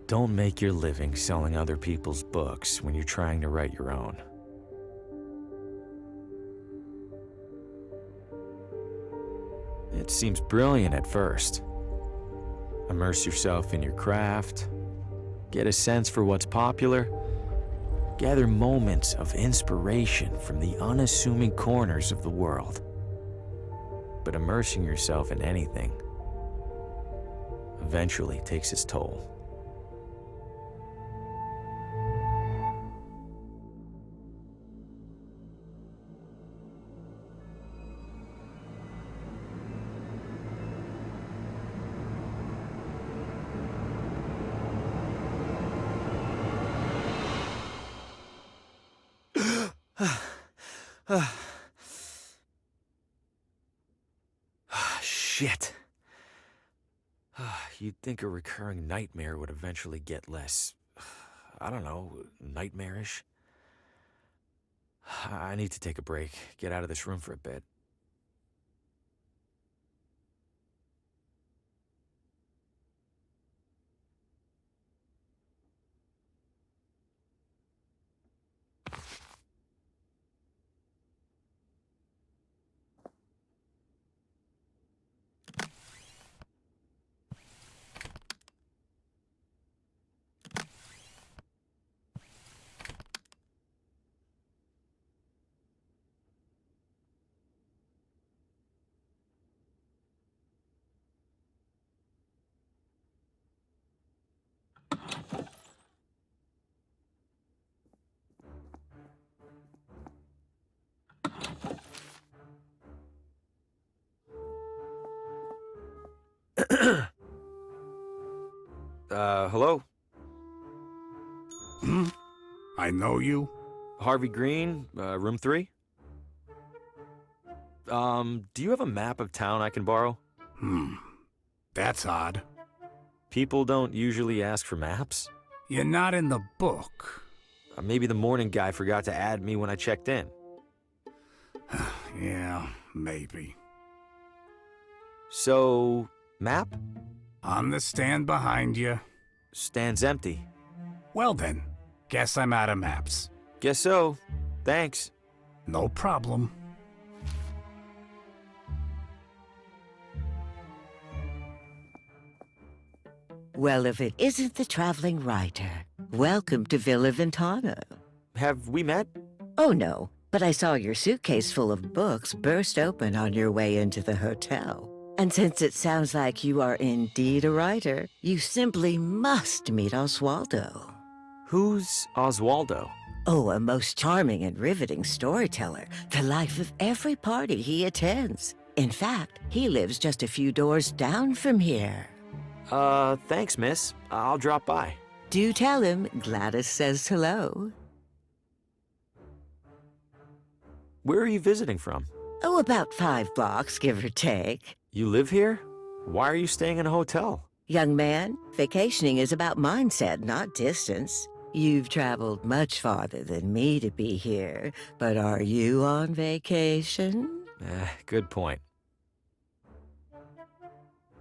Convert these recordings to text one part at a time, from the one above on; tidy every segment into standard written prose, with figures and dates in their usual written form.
Don't make your living selling other people's books when you're trying to write your own. It seems brilliant at first. Immerse yourself in your craft, get a sense for what's popular, gather moments of inspiration from the unassuming corners of the world. But immersing yourself in anything eventually takes its toll. Shit. You'd think a recurring nightmare would eventually get less, I don't know, nightmarish. I need to take a break, get out of this room for a bit. Hello? I know you. Harvey Green, room 3? Do you have a map of town I can borrow? That's odd. People don't usually ask for maps. You're not in the book. Maybe the morning guy forgot to add me when I checked in. Yeah, maybe. So, map? On the stand behind you. Stand's empty. Well then, guess I'm out of maps. Guess so. Thanks. No problem. Well, if it isn't the traveling writer, welcome to Villa Ventana. Have we met? Oh no, but I saw your suitcase full of books burst open on your way into the hotel. And since it sounds like you are indeed a writer, you simply must meet Oswaldo. Who's Oswaldo? Oh, a most charming and riveting storyteller, the life of every party he attends. In fact, he lives just a few doors down from here. Thanks, miss. I'll drop by. Do tell him Gladys says hello. Where are you visiting from? Oh, about 5 blocks, give or take. You live here? Why are you staying in a hotel? Young man, vacationing is about mindset, not distance. You've traveled much farther than me to be here, but are you on vacation? Good point.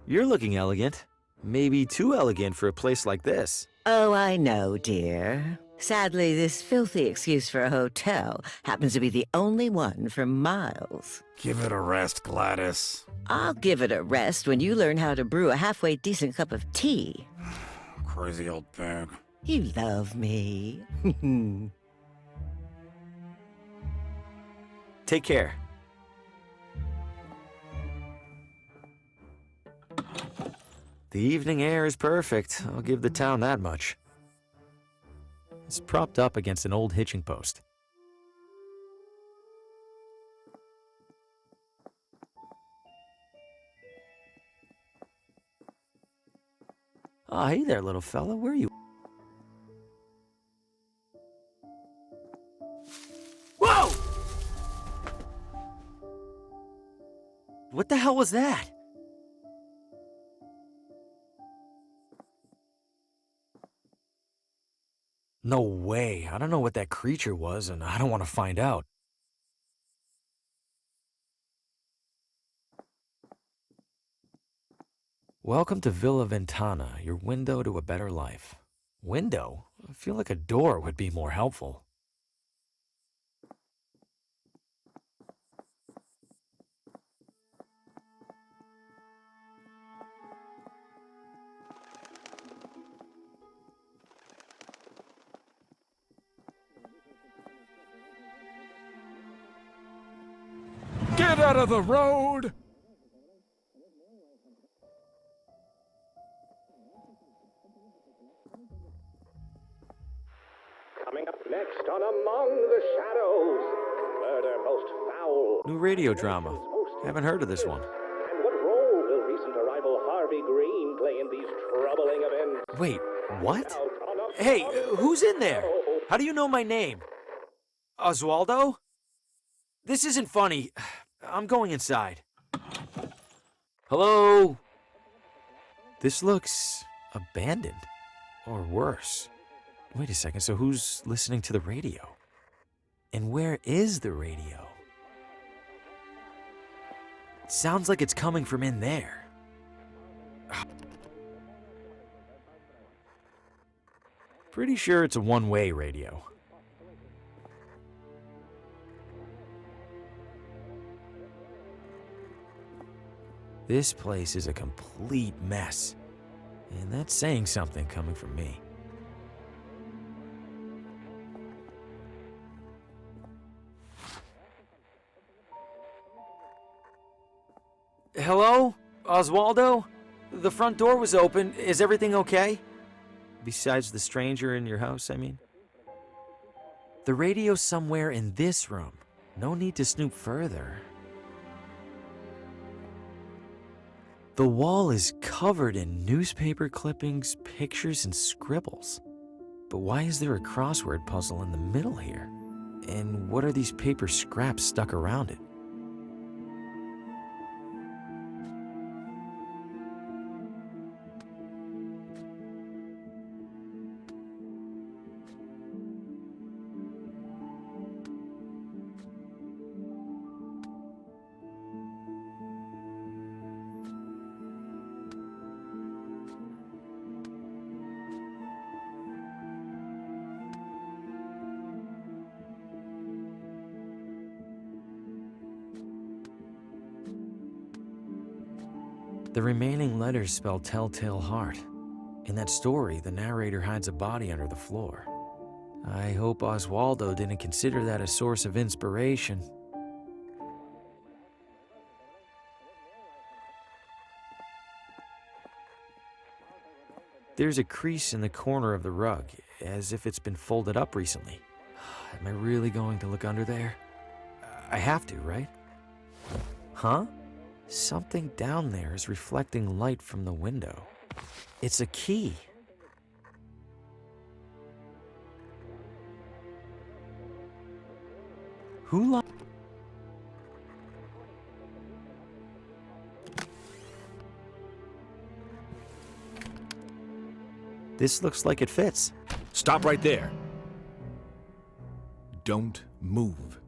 You're looking elegant. Maybe too elegant for a place like this. Oh, I know, dear. Sadly, this filthy excuse for a hotel happens to be the only one for miles. Give it a rest, Gladys. I'll give it a rest when you learn how to brew a halfway decent cup of tea. Crazy old thing. You love me. Take care. The evening air is perfect. I'll give the town that much. It's propped up against an old hitching post. Oh, hey there, little fella. Where are you? Whoa! What the hell was that? No way. I don't know what that creature was, and I don't want to find out. Welcome to Villa Ventana, your window to a better life. Window? I feel like a door would be more helpful. Get out of the road! Coming up next on Among the Shadows, murder most foul. New radio drama. Haven't heard of this one. And what role will recent arrival Harvey Green play in these troubling events? Wait, what? Hey, who's in there? How do you know my name? Oswaldo? This isn't funny. I'm going inside. Hello? This looks abandoned. Or worse. Wait a second, so who's listening to the radio? And where is the radio? It sounds like it's coming from in there. Pretty sure it's a one-way radio. This place is a complete mess. And that's saying something coming from me. Hello? Oswaldo? The front door was open. Is everything okay? Besides the stranger in your house, I mean. The radio's somewhere in this room. No need to snoop further. The wall is covered in newspaper clippings, pictures, and scribbles. But why is there a crossword puzzle in the middle here? And what are these paper scraps stuck around it? The remaining letters spell Telltale Heart. In that story, the narrator hides a body under the floor. I hope Oswaldo didn't consider that a source of inspiration. There's a crease in the corner of the rug, as if it's been folded up recently. Am I really going to look under there? I have to, right? Huh? Something down there is reflecting light from the window. It's a key. Who locked? This looks like it fits. Stop right there. Don't move.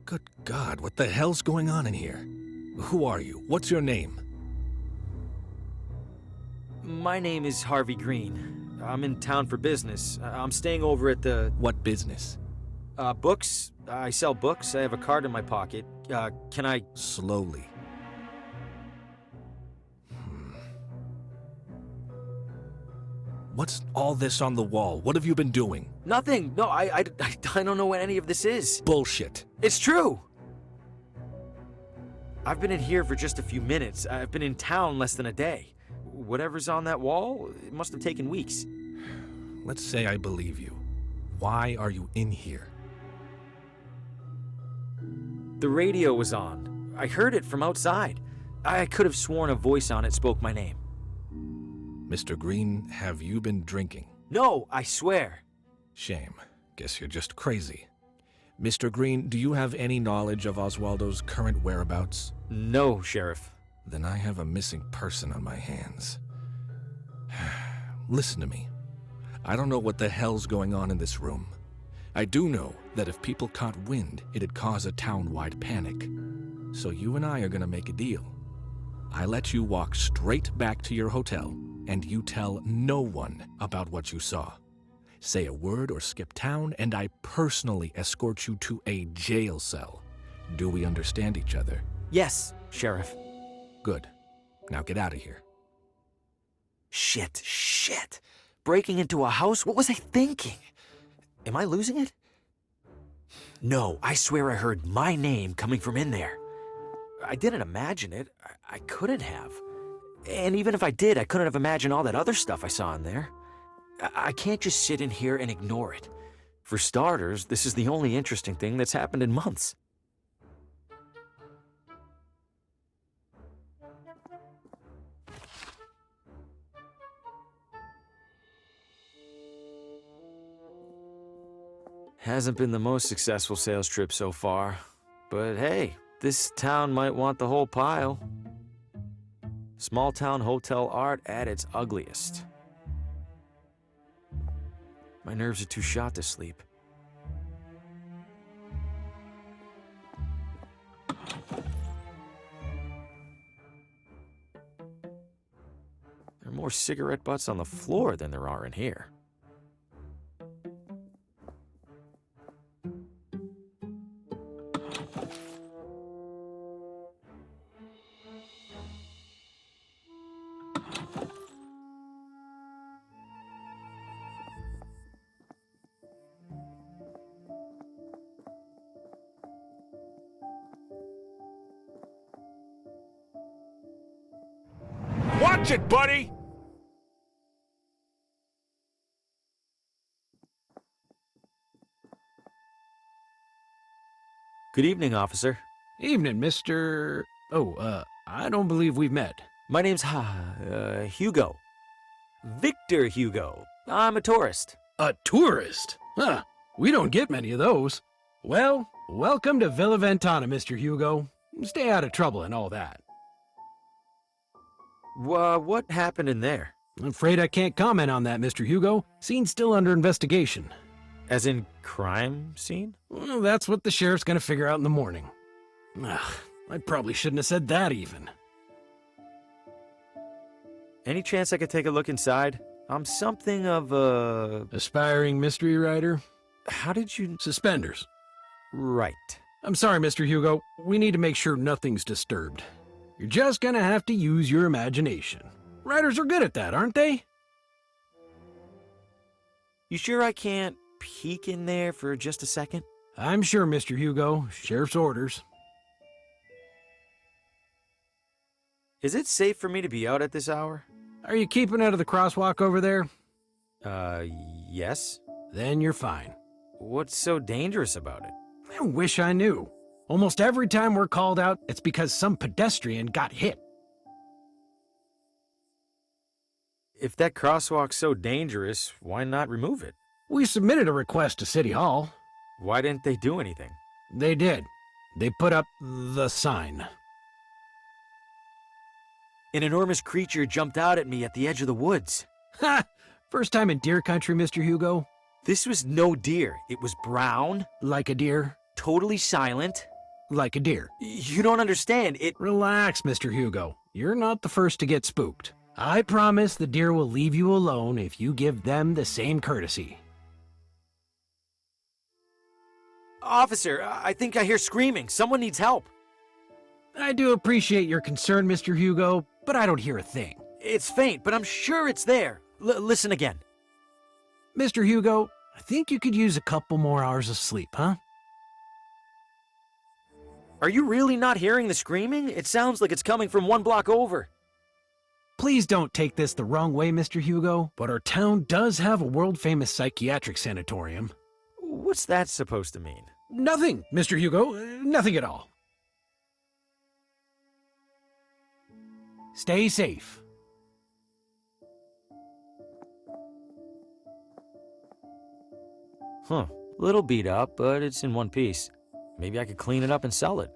Good God, what the hell's going on in here? Who are you? What's your name? My name is Harvey Green. I'm in town for business. I'm staying over at the... What business? Books. I sell books. I have a card in my pocket. Can I... Slowly. What's all this on the wall? What have you been doing? Nothing. No, I don't know what any of this is. Bullshit. It's true. I've been in here for just a few minutes. I've been in town less than a day. Whatever's on that wall, it must have taken weeks. Let's say I believe you. Why are you in here? The radio was on. I heard it from outside. I could have sworn a voice on it spoke my name. Mr. Green, have you been drinking? No, I swear. Shame. Guess you're just crazy. Mr. Green, do you have any knowledge of Oswaldo's current whereabouts? No, Sheriff. Then I have a missing person on my hands. Listen to me. I don't know what the hell's going on in this room. I do know that if people caught wind, it'd cause a town-wide panic. So you and I are gonna make a deal. I let you walk straight back to your hotel, and you tell no one about what you saw. Say a word or skip town, and I personally escort you to a jail cell. Do we understand each other? Yes, Sheriff. Good. Now get out of here. Shit. Breaking into a house? What was I thinking? Am I losing it? No, I swear I heard my name coming from in there. I didn't imagine it. I couldn't have. And even if I did, I couldn't have imagined all that other stuff I saw in there. I can't just sit in here and ignore it. For starters, this is the only interesting thing that's happened in months. Hasn't been the most successful sales trip so far, but hey, this town might want the whole pile. Small town hotel art at its ugliest. My nerves are too shot to sleep. There are more cigarette butts on the floor than there are in here. Watch it, buddy! Good evening, officer. Evening, Mr. I don't believe we've met. My name's Hugo. Victor Hugo. I'm a tourist. A tourist? Huh. We don't get many of those. Well, welcome to Villa Ventana, Mr. Hugo. Stay out of trouble and all that. What happened in there? I'm afraid I can't comment on that, Mr. Hugo. Scene's still under investigation. As in crime scene? Well, that's what the sheriff's gonna figure out in the morning. Ugh, I probably shouldn't have said that even. Any chance I could take a look inside? I'm something of a... Aspiring mystery writer? How did you... Suspenders. Right. I'm sorry, Mr. Hugo. We need to make sure nothing's disturbed. You're just gonna have to use your imagination. Writers are good at that, aren't they? You sure I can't peek in there for just a second? I'm sure, Mr. Hugo. Sheriff's orders. Is it safe for me to be out at this hour? Are you keeping out of the crosswalk over there? Yes. Then you're fine. What's so dangerous about it? I wish I knew. Almost every time we're called out, it's because some pedestrian got hit. If that crosswalk's so dangerous, why not remove it? We submitted a request to City Hall. Why didn't they do anything? They did. They put up the sign. An enormous creature jumped out at me at the edge of the woods. Ha! First time in deer country, Mr. Hugo? This was no deer. It was brown, Like a deer? totally silent. Like a deer. You don't understand. Relax, Mr. Hugo. You're not the first to get spooked. I promise the deer will leave you alone if you give them the same courtesy. Officer, I think I hear screaming. Someone needs help. I do appreciate your concern, Mr. Hugo, but I don't hear a thing. It's faint, but I'm sure it's there. Listen again. Mr. Hugo, I think you could use a couple more hours of sleep, huh? Are you really not hearing the screaming? It sounds like it's coming from one block over. Please don't take this the wrong way, Mr. Hugo, but our town does have a world-famous psychiatric sanatorium. What's that supposed to mean? Nothing, Mr. Hugo. Nothing at all. Stay safe. Huh. Little beat up, but it's in one piece. Maybe I could clean it up and sell it.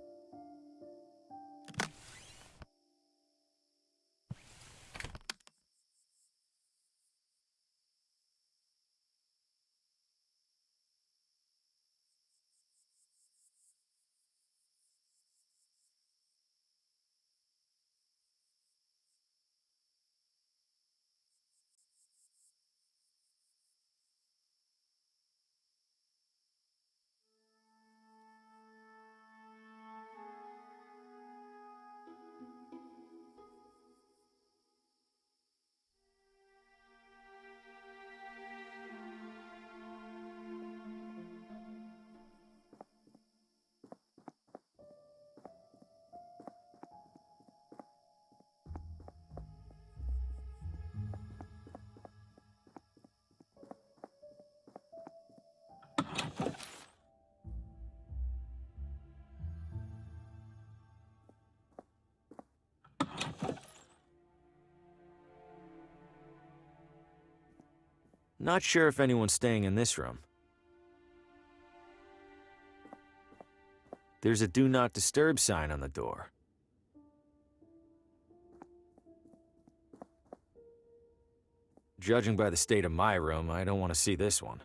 Not sure if anyone's staying in this room. There's a do not disturb sign on the door. Judging by the state of my room, I don't want to see this one.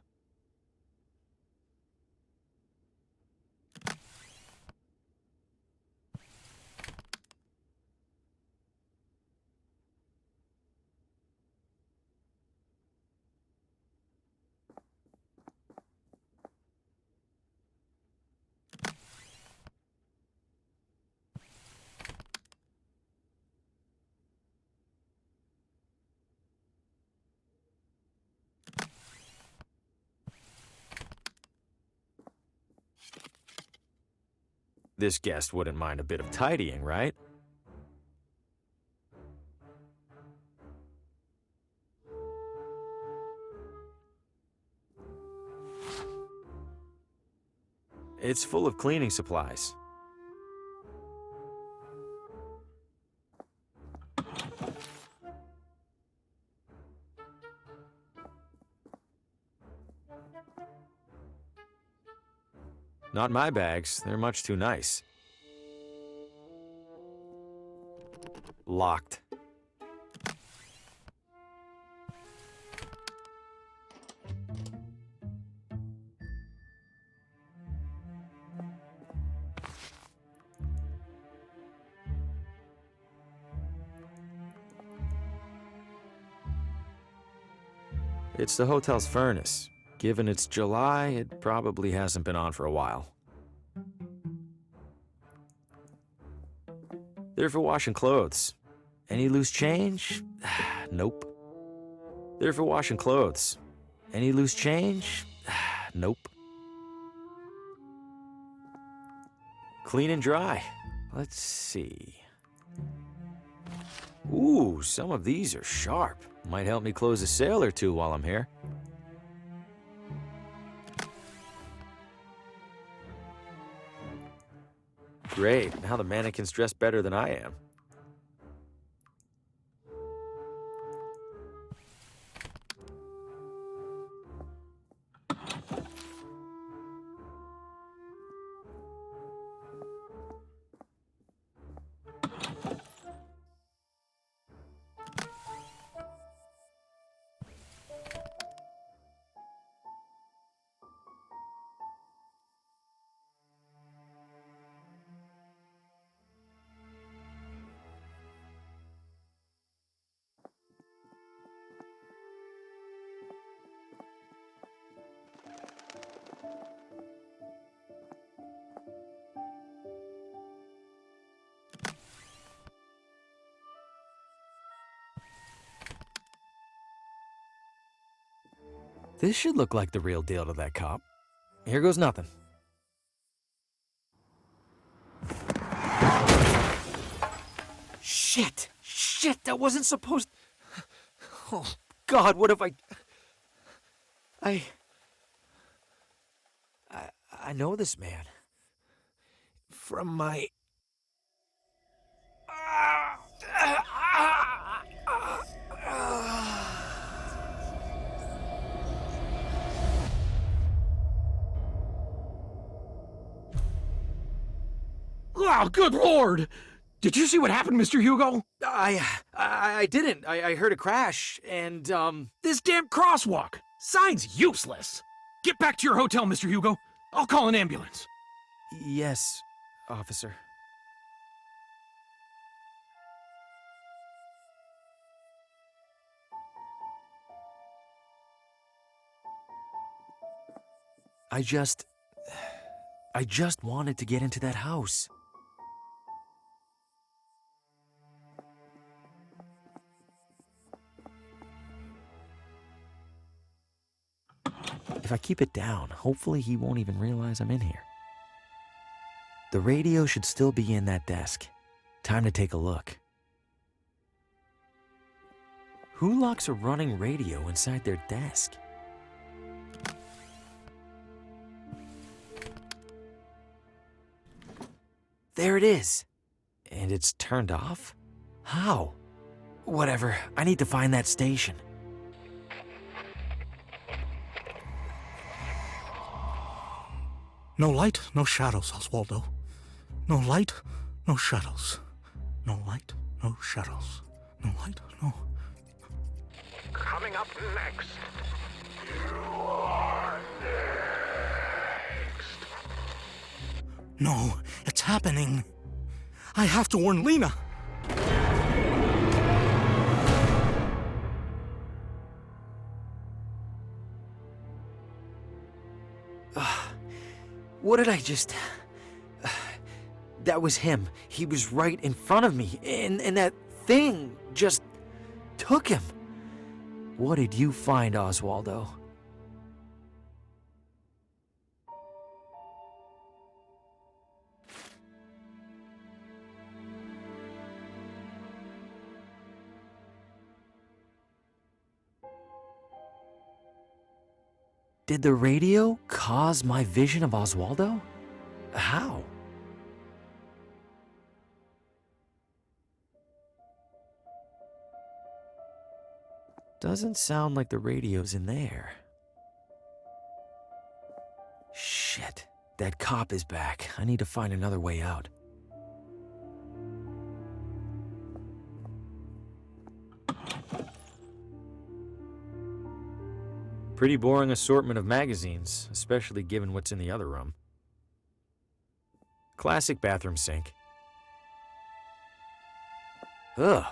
This guest wouldn't mind a bit of tidying, right? It's full of cleaning supplies. Not my bags, they're much too nice. Locked. It's the hotel's furnace. Given it's July, it probably hasn't been on for a while. There for washing clothes. Any loose change? Nope. There for washing clothes. Any loose change? Nope. Clean and dry. Let's see. Ooh, some of these are sharp. Might help me close a sale or two while I'm here. Great, now the mannequin's dressed better than I am. This should look like the real deal to that cop. Here goes nothing. Shit! Shit, that wasn't supposed... Oh, God, what have I know this man. From my... Oh, good Lord! Did you see what happened, Mr. Hugo? I didn't. I heard a crash, and, This damn crosswalk! Sign's useless! Get back to your hotel, Mr. Hugo. I'll call an ambulance. Yes, officer. I just wanted to get into that house. If I keep it down, hopefully he won't even realize I'm in here. The radio should still be in that desk. Time to take a look. Who locks a running radio inside their desk? There it is. And it's turned off? How? Whatever, I need to find that station. No light, no shadows, Oswaldo. No light, no shadows. No light, no shadows. No light, no... Coming up next. No, it's happening. I have to warn Lena. What did I just... That was him. He was right in front of me, and that thing just took him. What did you find, Oswaldo? Did the radio cause my vision of Oswaldo? How? Doesn't sound like the radio's in there. Shit, that cop is back. I need to find another way out. Pretty boring assortment of magazines, especially given what's in the other room. Classic bathroom sink. Ugh.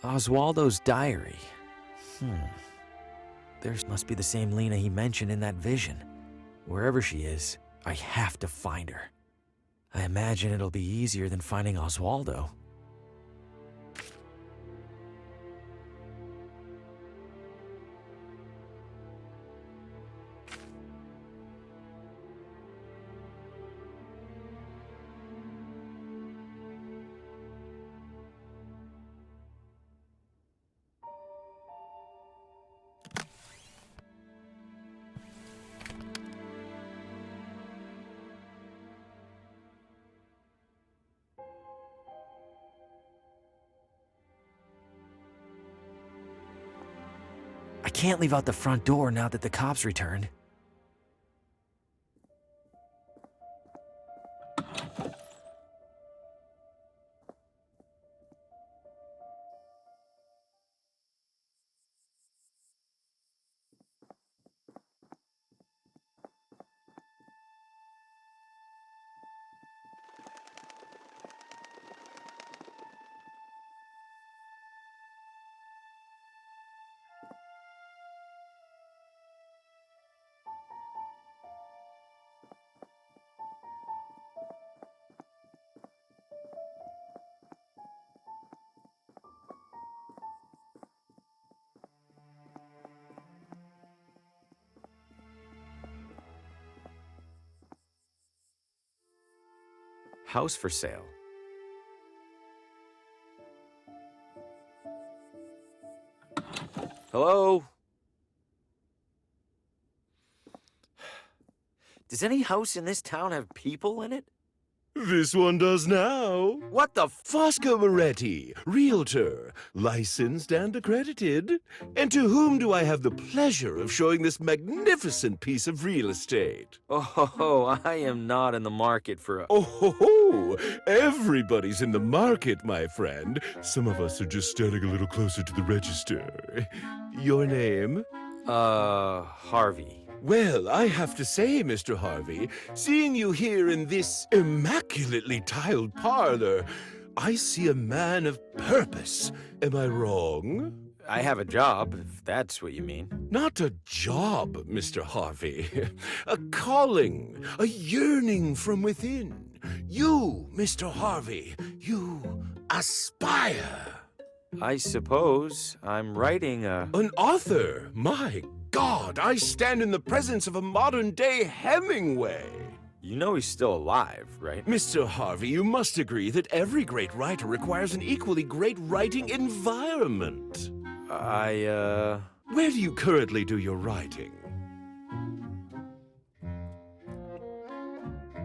Oswaldo's diary. There must be the same Lena he mentioned in that vision. Wherever she is, I have to find her. I imagine it'll be easier than finding Oswaldo. I can't leave out the front door now that the cops returned. House for sale. Hello? Does any house in this town have people in it? This one does now. What the f- Fosco Moretti, realtor, licensed and accredited. And to whom do I have the pleasure of showing this magnificent piece of real estate? Oh, I am not in the market for a... Oh, ho, ho. Everybody's in the market, my friend. Some of us are just standing a little closer to the register. Your name? Harvey. Well, I have to say, Mr. Harvey, seeing you here in this immaculately tiled parlor, I see a man of purpose. Am I wrong? I have a job, if that's what you mean. Not a job, Mr. Harvey. A calling, a yearning from within. You, Mr. Harvey, you aspire. I suppose I'm writing a... An author? My God, I stand in the presence of a modern-day Hemingway. You know he's still alive, right? Mr. Harvey, you must agree that every great writer requires an equally great writing environment. Where do you currently do your writing?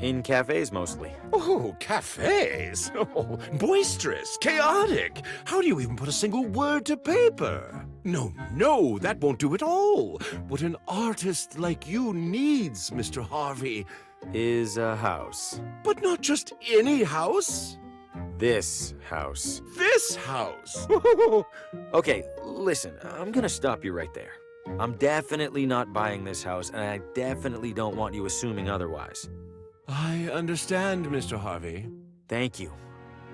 In cafes, mostly. Oh, cafes! Oh, boisterous, chaotic. How do you even put a single word to paper? No, no, that won't do at all. What an artist like you needs, Mr. Harvey. Is a house. But not just any house. This house. This house! Okay, listen, I'm gonna stop you right there. I'm definitely not buying this house, and I definitely don't want you assuming otherwise. I understand, Mr. Harvey. Thank you.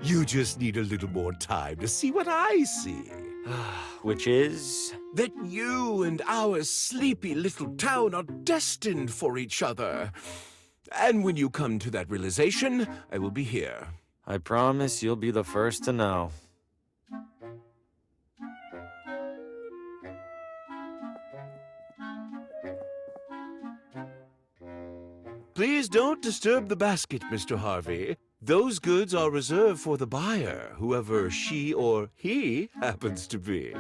You just need a little more time to see what I see. Which is? That you and our sleepy little town are destined for each other. And when you come to that realization, I will be here. I promise you'll be the first to know. Please don't disturb the basket, Mr. Harvey. Those goods are reserved for the buyer, whoever she or he happens to be.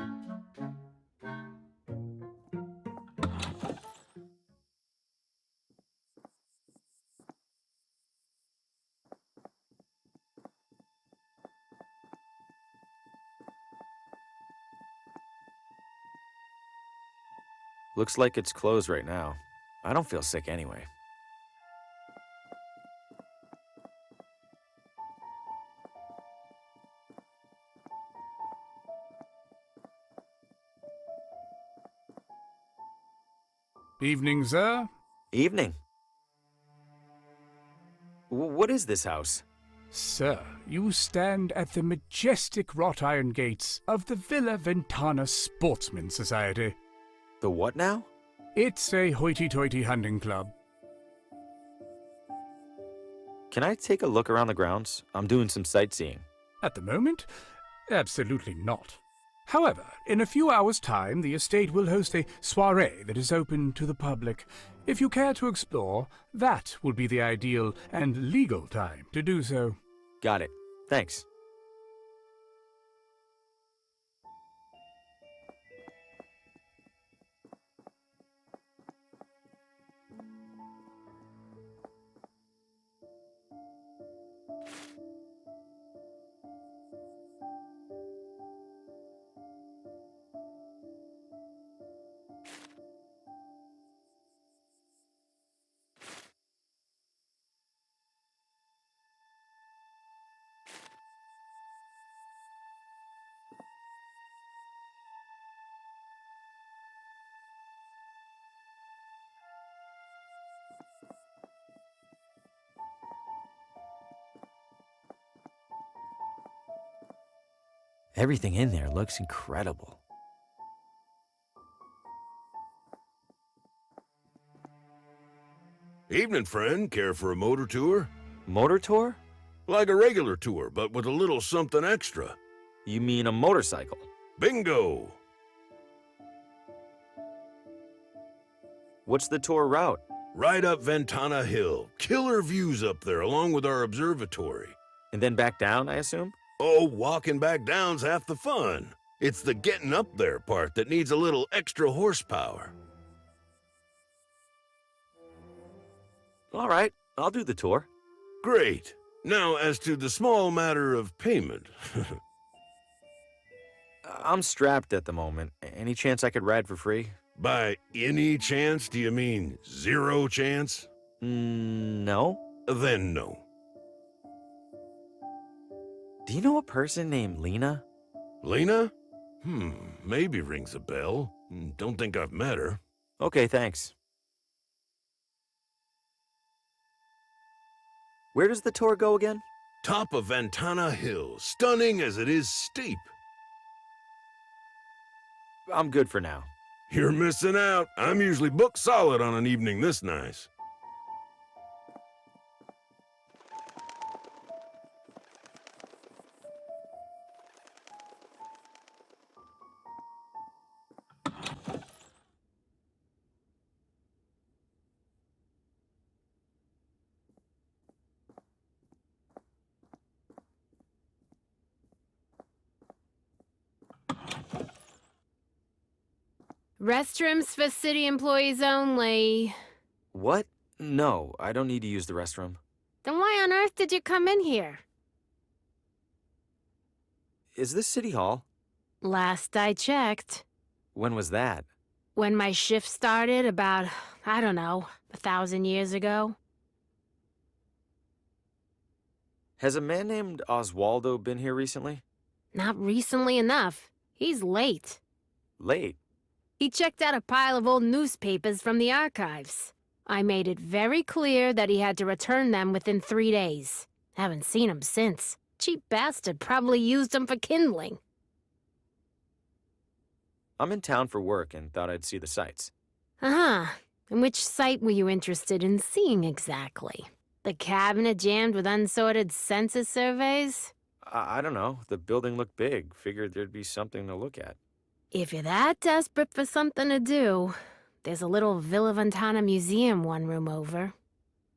Looks like it's closed right now. I don't feel sick anyway. Evening, sir. Evening. What is this house? Sir, you stand at the majestic wrought iron gates of the Villa Ventana Sportsman Society. The what now? It's a hoity-toity hunting club. Can I take a look around the grounds? I'm doing some sightseeing. At the moment, absolutely not. However, in a few hours' time, the estate will host a soirée that is open to the public. If you care to explore, that will be the ideal and legal time to do so. Got it. Thanks. Everything in there looks incredible. Evening, friend. Care for a motor tour? Motor tour? Like a regular tour, but with a little something extra. You mean a motorcycle? Bingo! What's the tour route? Right up Ventana Hill. Killer views up there, along with our observatory. And then back down, I assume? Oh, walking back down's half the fun. It's the getting up there part that needs a little extra horsepower. All right, I'll do the tour. Great. Now, as to the small matter of payment. I'm strapped at the moment. Any chance I could ride for free? By any chance, do you mean zero chance? No. Then no. Do you know a person named Lena? Lena? Maybe rings a bell. Don't think I've met her. Okay, thanks. Where does the tour go again? Top of Ventana Hill, stunning as it is steep. I'm good for now. You're missing out. I'm usually booked solid on an evening this nice. Restrooms for city employees only. What? No, I don't need to use the restroom. Then why on earth did you come in here? Is this City Hall? Last I checked. When was that? When my shift started about, I don't know, 1,000 years ago. Has a man named Oswaldo been here recently? Not recently enough. He's late. Late? He checked out a pile of old newspapers from the archives. I made it very clear that he had to return them within 3 days. Haven't seen him since. Cheap bastard probably used them for kindling. I'm in town for work and thought I'd see the sights. Uh-huh. And which site were you interested in seeing exactly? The cabinet jammed with unsorted census surveys? I don't know. The building looked big. Figured there'd be something to look at. If you're that desperate for something to do, there's a little Villa Ventana museum 1 room over.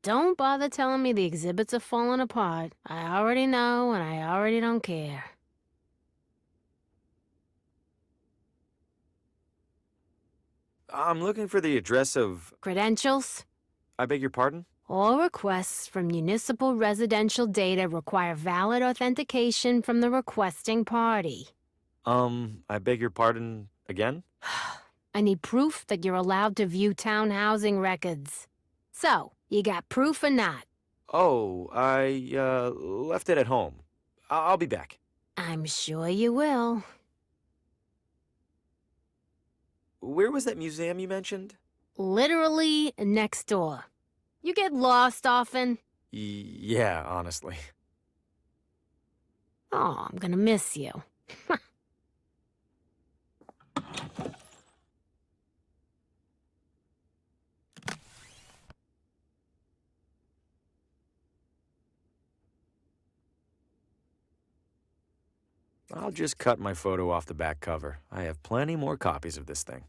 Don't bother telling me the exhibits are falling apart. I already know, and I already don't care. I'm looking for the address of... Credentials? I beg your pardon? All requests from municipal residential data require valid authentication from the requesting party. I beg your pardon again? I need proof that you're allowed to view town housing records. So, you got proof or not? Oh, I, left it at home. I'll be back. I'm sure you will. Where was that museum you mentioned? Literally next door. You get lost often? Yeah, honestly. Oh, I'm gonna miss you. I'll just cut my photo off the back cover. I have plenty more copies of this thing.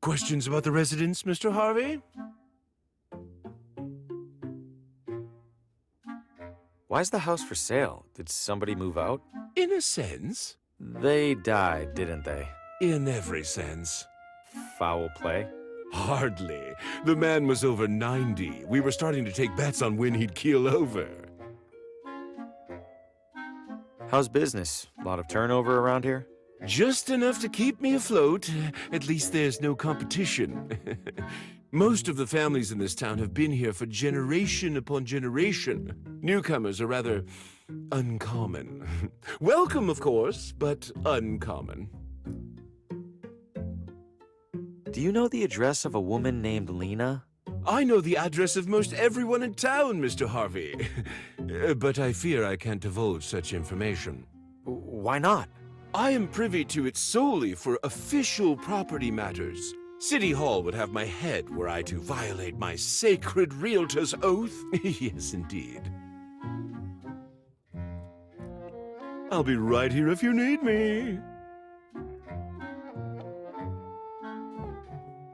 Questions about the residence, Mr. Harvey? Why's the house for sale? Did somebody move out? In a sense. They died, didn't they? In every sense. Foul play? Hardly. The man was over 90. We were starting to take bets on when he'd keel over. How's business? A lot of turnover around here? Just enough to keep me afloat. At least there's no competition. Most of the families in this town have been here for generation upon generation. Newcomers are rather uncommon. Welcome, of course, but uncommon. Do you know the address of a woman named Lena? I know the address of most everyone in town, Mr. Harvey. But I fear I can't divulge such information. Why not? I am privy to it solely for official property matters. City Hall would have my head were I to violate my sacred realtor's oath. Yes, indeed. I'll be right here if you need me.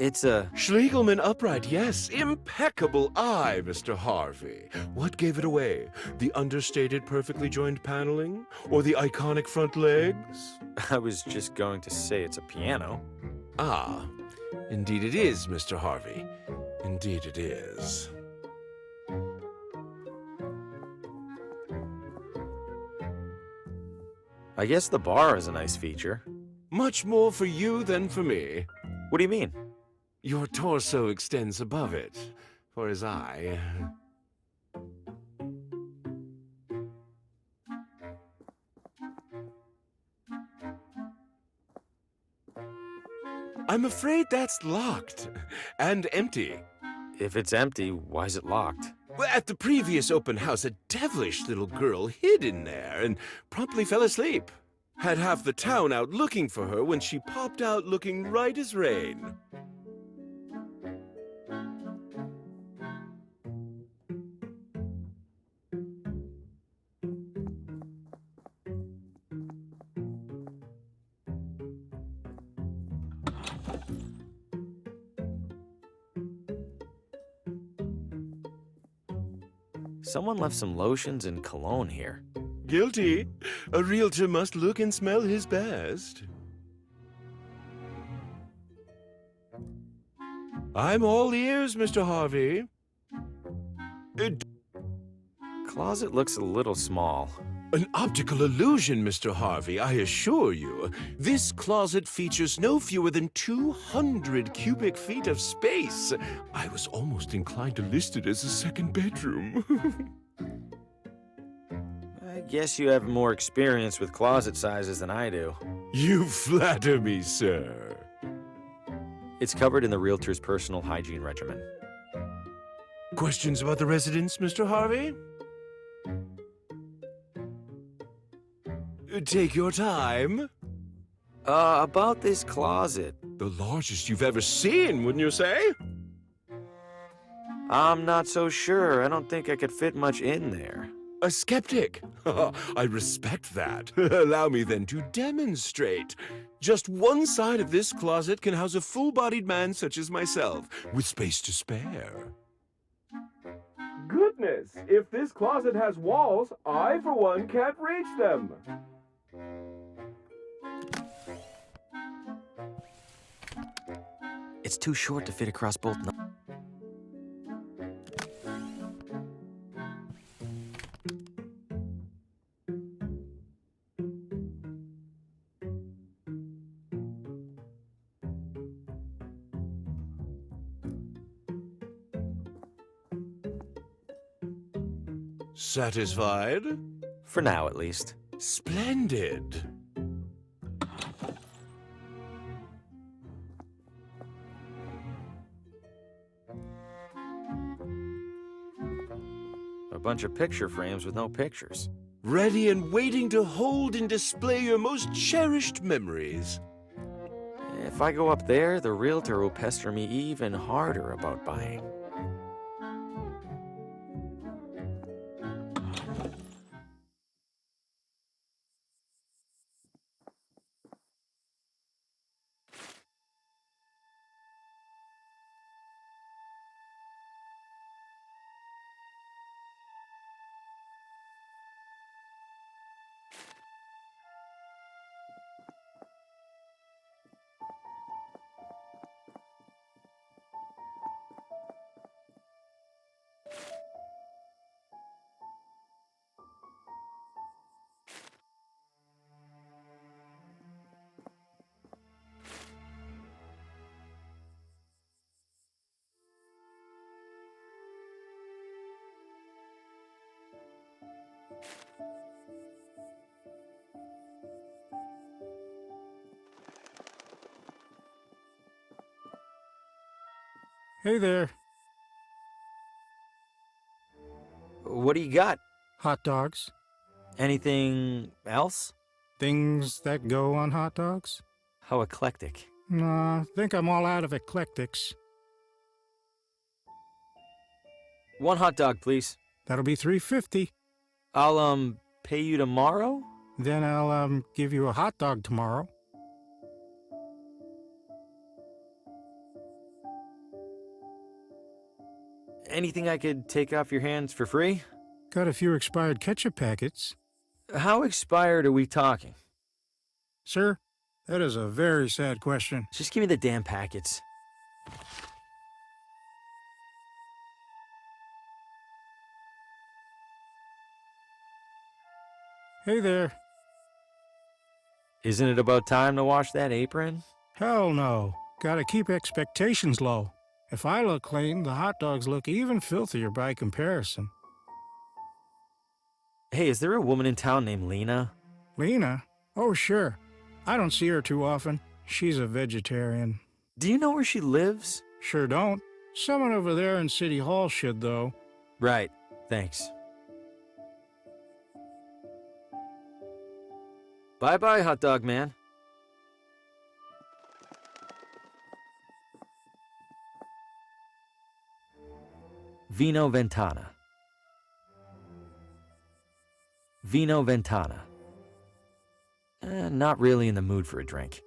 It's a... Schlegelman upright, yes. Impeccable eye, Mr. Harvey. What gave it away? The understated, perfectly joined paneling? Or the iconic front legs? I was just going to say it's a piano. Ah, indeed it is, Mr. Harvey. Indeed it is. I guess the bar is a nice feature. Much more for you than for me. What do you mean? Your torso extends above it, for his eye. I'm afraid that's locked and empty. If it's empty, why is it locked? Well, at the previous open house, a devilish little girl hid in there and promptly fell asleep. Had half the town out looking for her when she popped out looking right as rain. Someone left some lotions and cologne here. Guilty. A realtor must look and smell his best. I'm all ears, Mr. Harvey. Closet looks a little small. An optical illusion, Mr. Harvey, I assure you. This closet features no fewer than 200 cubic feet of space. I was almost inclined to list it as a second bedroom. I guess you have more experience with closet sizes than I do. You flatter me, sir. It's covered in the realtor's personal hygiene regimen. Questions about the residence, Mr. Harvey? Take your time. About this closet. The largest you've ever seen, wouldn't you say? I'm not so sure. I don't think I could fit much in there. A skeptic. I respect that. Allow me then to demonstrate. Just one side of this closet can house a full-bodied man such as myself, with space to spare. Goodness, if this closet has walls, I, for one, can't reach them. It's too short to fit across both. Satisfied? For now, at least. Splendid. A bunch of picture frames with no pictures. Ready and waiting to hold and display your most cherished memories. If I go up there, the realtor will pester me even harder about buying. Hey there. What do you got? Hot dogs. Anything else? Things that go on hot dogs? How eclectic. Nah, I think I'm all out of eclectics. One hot dog, please. That'll be $3.50. I'll, pay you tomorrow? Then I'll, give you a hot dog tomorrow. Anything I could take off your hands for free? Got a few expired ketchup packets. How expired are we talking? Sir, that is a very sad question. Just give me the damn packets. Hey there. Isn't it about time to wash that apron? Hell no. Gotta keep expectations low. If I look clean, the hot dogs look even filthier by comparison. Hey, is there a woman in town named Lena? Lena? Oh, sure. I don't see her too often. She's a vegetarian. Do you know where she lives? Sure don't. Someone over there in City Hall should, though. Right. Thanks. Bye-bye, hot dog man. Vino Ventana. Vino Ventana. Not really in the mood for a drink.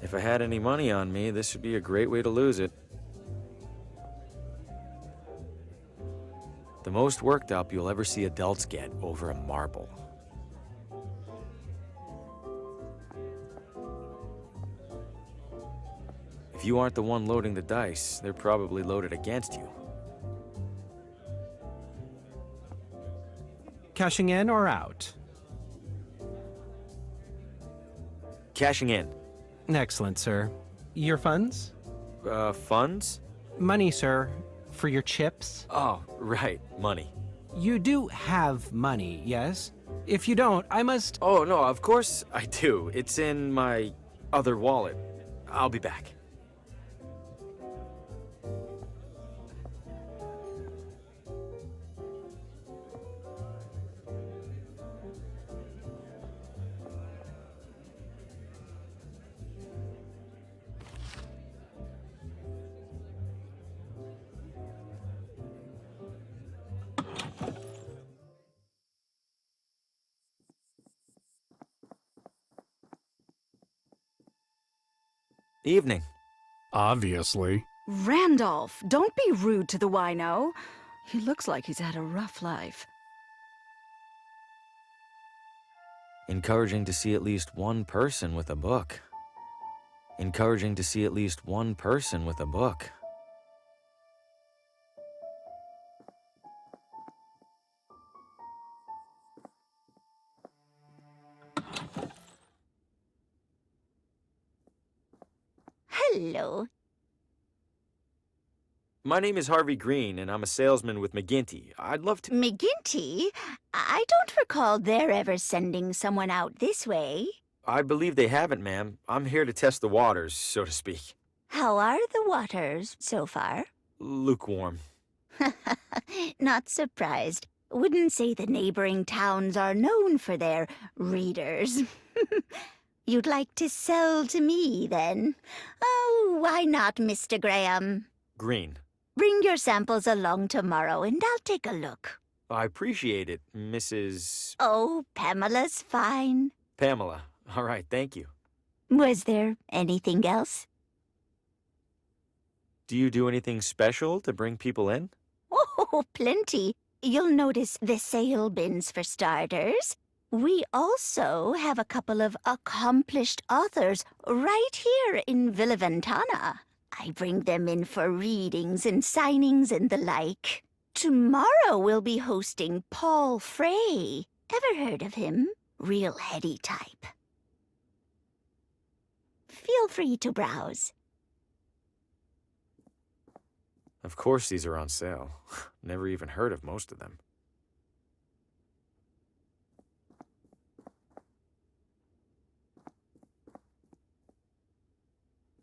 If I had any money on me, this would be a great way to lose it. The most worked up you'll ever see adults get over a marble. If you aren't the one loading the dice, they're probably loaded against you. Cashing in or out? Cashing in. Excellent, sir. Your funds? Funds? Money, sir. For your chips? Oh, right, money. You do have money, yes? If you don't, I must... Oh, no, of course I do. It's in my other wallet. I'll be back. Evening. Obviously. Randolph, don't be rude to the wino. He looks like he's had a rough life. Encouraging to see at least one person with a book. Encouraging to see at least one person with a book. Hello. My name is Harvey Green, and I'm a salesman with McGinty. I'd love to... McGinty? I don't recall their ever sending someone out this way. I believe they haven't, ma'am. I'm here to test the waters, so to speak. How are the waters so far? Lukewarm. Not surprised. Wouldn't say the neighboring towns are known for their readers. You'd like to sell to me, then? Oh, why not, Mr. Graham? Green. Bring your samples along tomorrow, and I'll take a look. I appreciate it, Mrs. Oh, Pamela's fine. Pamela. All right, thank you. Was there anything else? Do you do anything special to bring people in? Oh, plenty. You'll notice the sale bins for starters. We also have a couple of accomplished authors right here in Villa Ventana. I bring them in for readings and signings and the like. Tomorrow we'll be hosting Paul Frey. Ever heard of him? Real heady type. Feel free to browse. Of course these are on sale. Never even heard of most of them.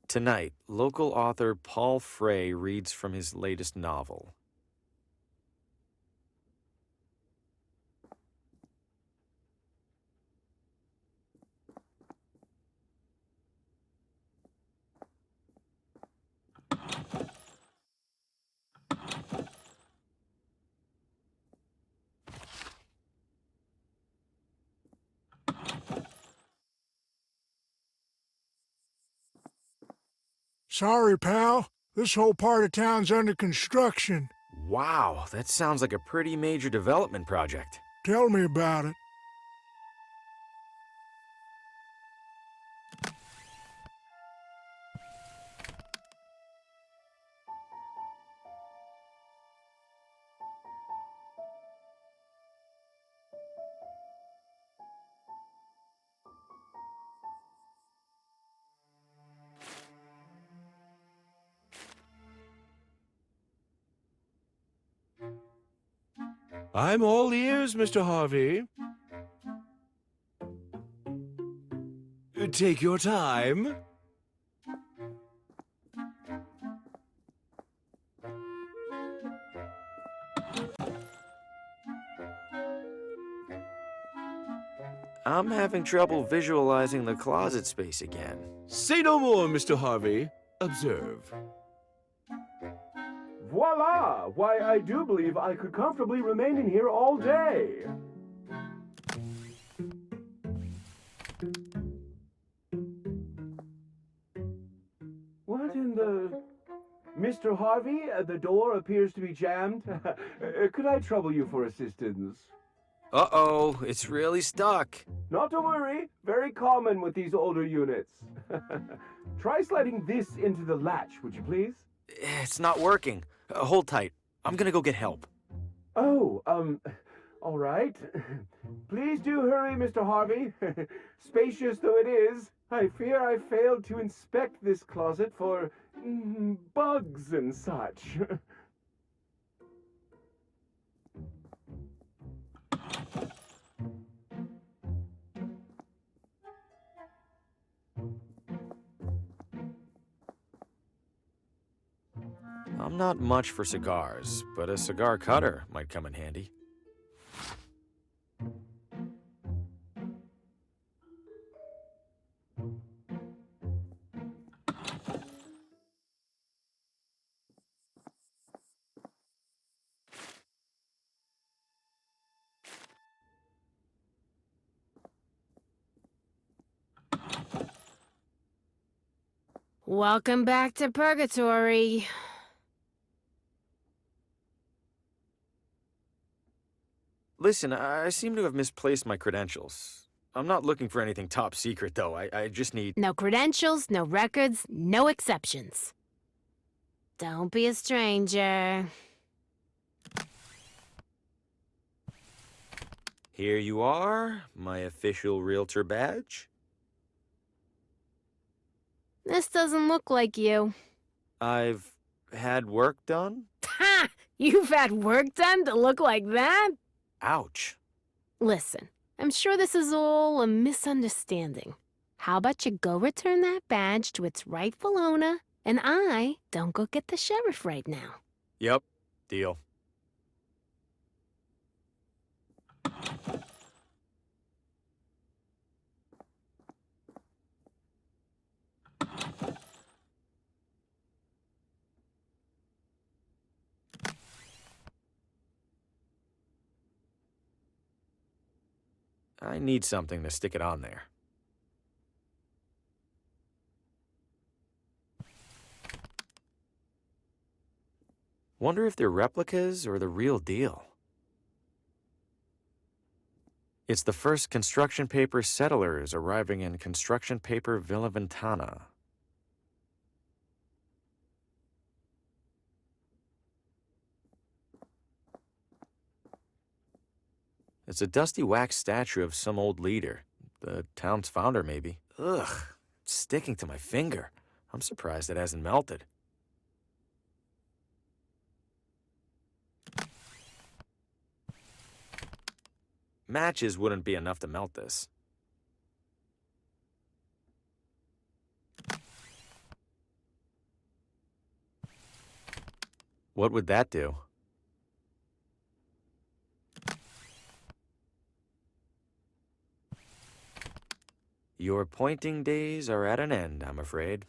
Tonight, local author Paul Frey reads from his latest novel. Sorry, pal. This whole part of town's under construction. Wow, that sounds like a pretty major development project. Tell me about it. I'm all ears, Mr. Harvey. Take your time. I'm having trouble visualizing the closet space again. Say no more, Mr. Harvey. Observe. Voila! Why, I do believe I could comfortably remain in here all day. What in the... Mr. Harvey, the door appears to be jammed. Could I trouble you for assistance? Uh-oh, it's really stuck. Not to worry. Very common with these older units. Try sliding this into the latch, would you please? It's not working. Hold tight. I'm gonna go get help. Oh, all right. Please do hurry, Mr. Harvey. Spacious though it is, I fear I failed to inspect this closet for bugs and such. I'm not much for cigars, but a cigar cutter might come in handy. Welcome back to Purgatory. Listen, I seem to have misplaced my credentials. I'm not looking for anything top secret, though. I just need... No credentials, no records, no exceptions. Don't be a stranger. Here you are, my official realtor badge. This doesn't look like you. I've had work done? Ha! You've had work done to look like that? Ouch. Listen, I'm sure this is all a misunderstanding. How about you go return that badge to its rightful owner, and I don't go get the sheriff right now. Yep, deal. I need something to stick it on there. Wonder if they're replicas or the real deal. It's the first construction paper settlers arriving in construction paper Villa Ventana. It's a dusty wax statue of some old leader. The town's founder, maybe. Ugh, it's sticking to my finger. I'm surprised it hasn't melted. Matches wouldn't be enough to melt this. What would that do? Your pointing days are at an end, I'm afraid.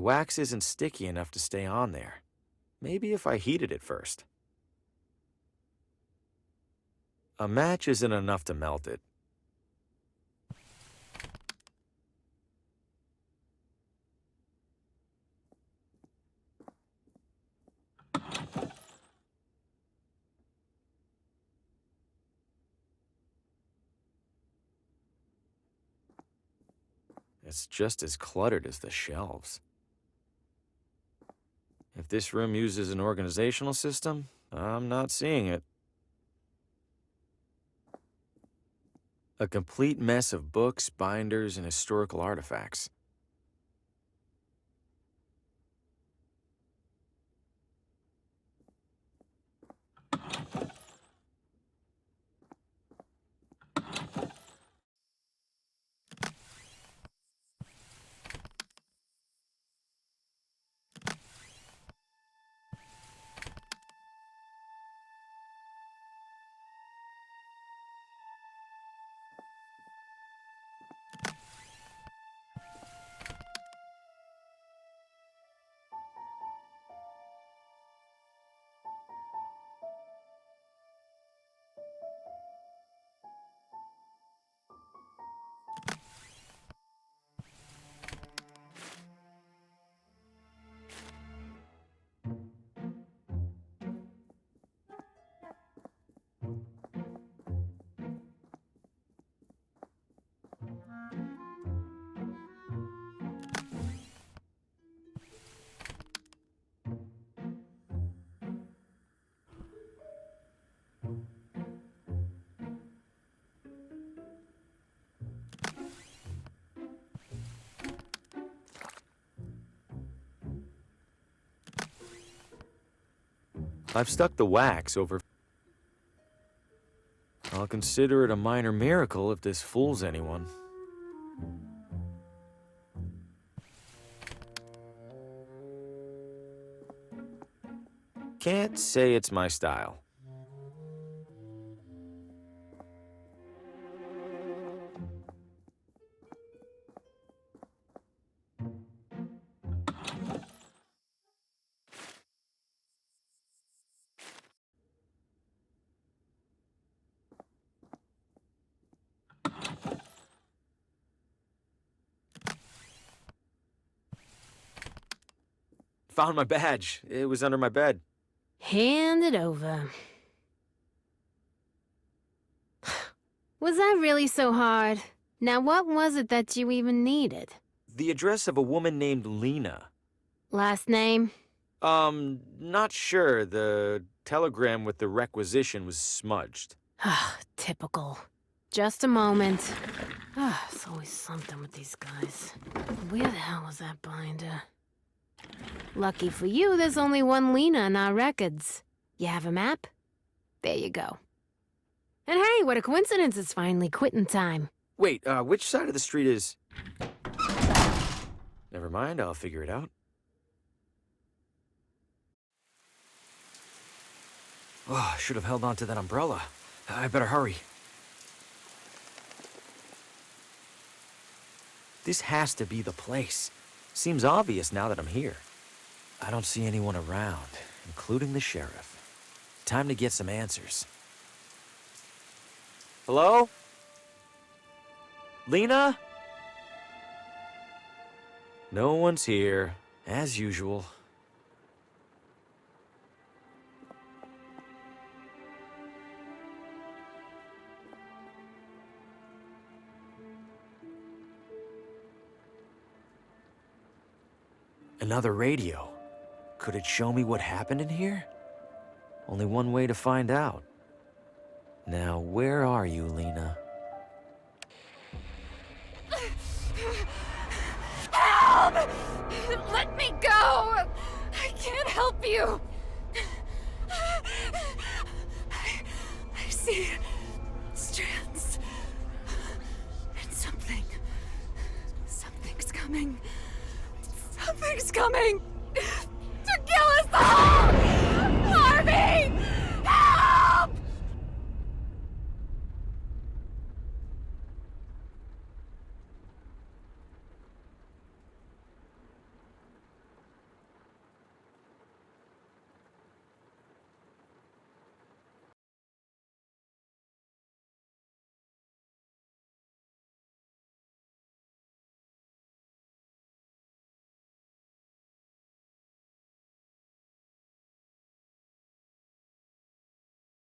wax isn't sticky enough to stay on there. Maybe if I heated it first. A match isn't enough to melt it. It's just as cluttered as the shelves. If this room uses an organizational system, I'm not seeing it. A complete mess of books, binders, and historical artifacts. I've stuck the wax over. I'll consider it a minor miracle if this fools anyone. Can't say it's my style. Found my badge. It was under my bed. Hand it over. Was that really so hard? Now what was it that you even needed? The address of a woman named Lena. Last name? Not sure. The telegram with the requisition was smudged. Typical. Just a moment. It's always something with these guys. Where the hell was that binder? Lucky for you, there's only one Lena in our records. You have a map? There you go. And hey, what a coincidence, it's finally quitting time. Wait, which side of the street is... Never mind, I'll figure it out. Oh, I should have held on to that umbrella. I better hurry. This has to be the place. Seems obvious now that I'm here. I don't see anyone around, including the sheriff. Time to get some answers. Hello? Lena? No one's here, as usual. Another radio. Could it show me what happened in here? Only one way to find out. Now, where are you, Lena? Help! Let me go! I can't help you! I see strands. And something's coming. Something's coming!